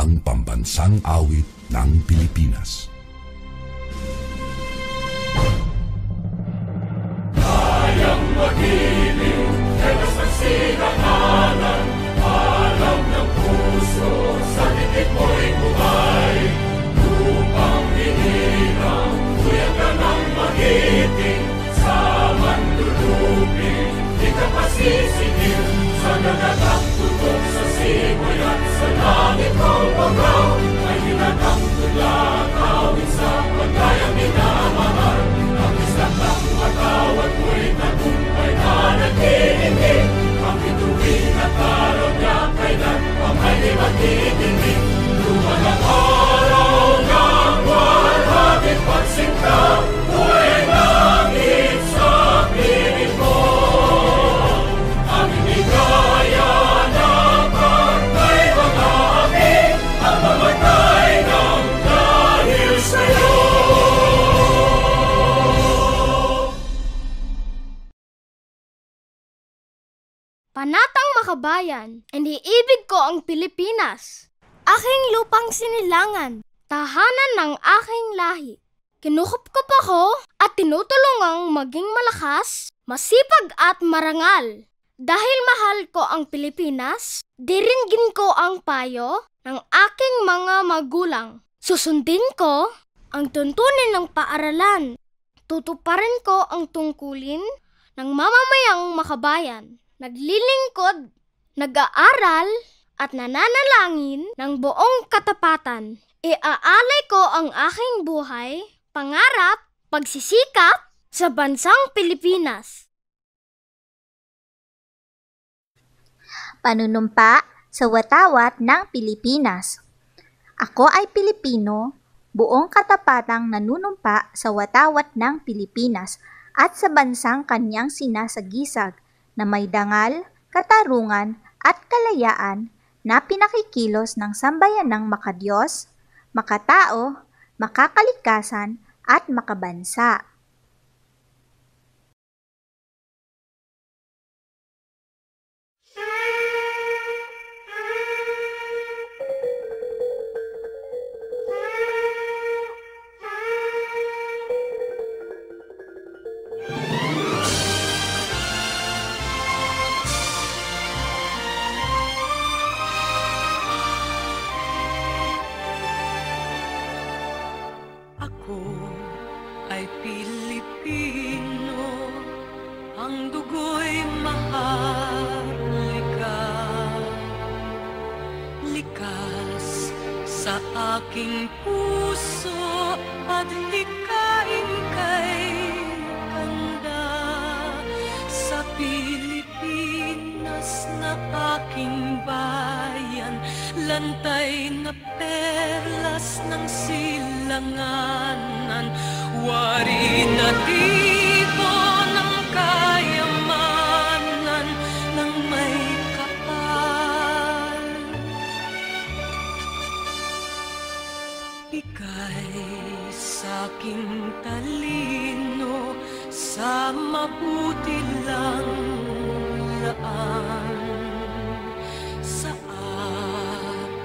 ang pambansang awit ng Pilipinas. Kayang magiliw, helas ng sinakalan, alam ng puso, sa titik mo'y buhay. Lupang hinirang, kuya ka ng magiting, sa mandulupin, di ka pasisingil, sa nagagang tutok sa simoy at sa langit kong pagaw, ay hinatang tula, kawin sa pagkayang minamahal, ang isang ng matawad mo'y tagumpay na nag-iingin, ang bituin at araw niya kailan pamay di magtitingin, luman ang araw ng walhagit pagsinta, buhay langit sa piling mo. Ang inigaya na pagkay mga aking, ang mamatay ng dahil sa'yo. Panatang makabayan, iniibig ko ang Pilipinas. Aking lupang sinilangan, tahanan ng aking lahi. Kinukup-kup ako at tinutulungang maging malakas, masipag at marangal. Dahil mahal ko ang Pilipinas, diringgin ko ang payo ng aking mga magulang. Susundin ko ang tuntunin ng paaralan. Tutuparin ko ang tungkulin ng mamamayang makabayan. Naglilingkod, nag-aaral, at nananalangin ng buong katapatan. Iaalay ko ang aking buhay, pangarap, pagsisikap sa bansang Pilipinas. Panunumpa sa watawat ng Pilipinas. Ako ay Pilipino, buong katapatang nanunumpa sa watawat ng Pilipinas at sa bansang kanyang sinasagisag na may dangal, katarungan at kalayaan na pinakikilos ng sambayanang makadiyos, makatao, makakalikasan at makabansa. Aking puso at likain kay kanda sa Pilipinas na aking bayan, lantay na perlas ng silanganan, wari na tipo ng kayamanan ng may kapal. Ika'y sa'king talino sa mabuti lang laan, sa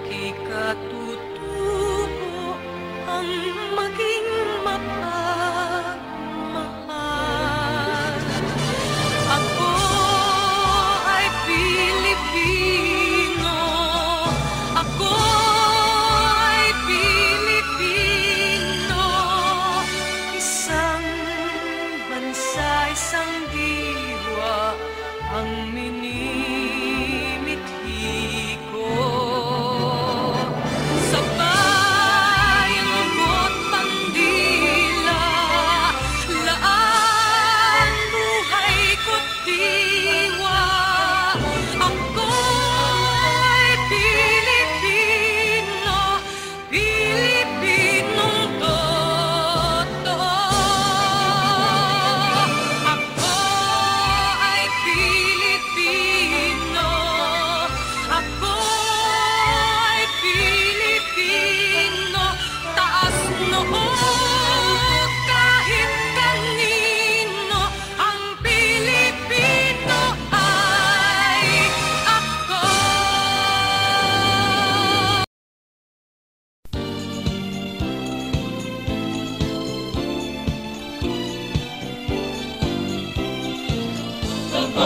aki katutubo ang maging mapagmahal. Ako ay Pilipino, ako isang diwa ang minimithi ko.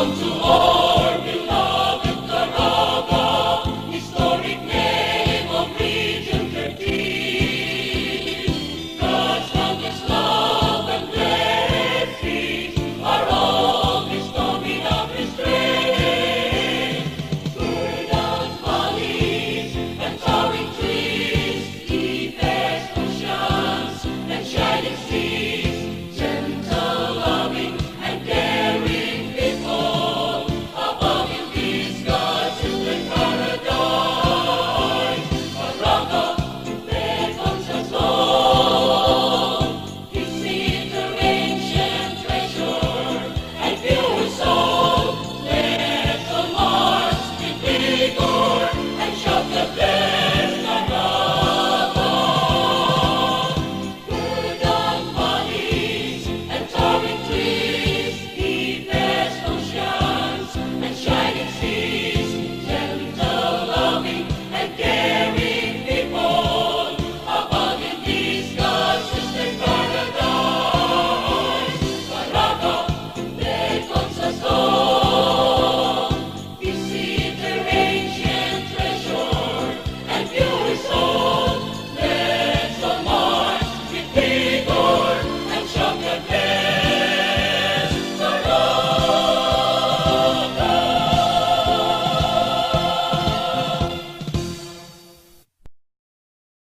Welcome to our beloved Caraga, historic name of Region 13. God's longest love and blessings are all bestowed without restraint. Verdant valleys and towering trees, deepest oceans and shining seas, gentle, loving, and caring people, above in this God's children paradise. Caraga beckons us all, His ancient treasure, and fill with soul. Let the march with vigor, and shout the best Caraga. Verdant valleys and towering trees, deepest oceans and shining seas,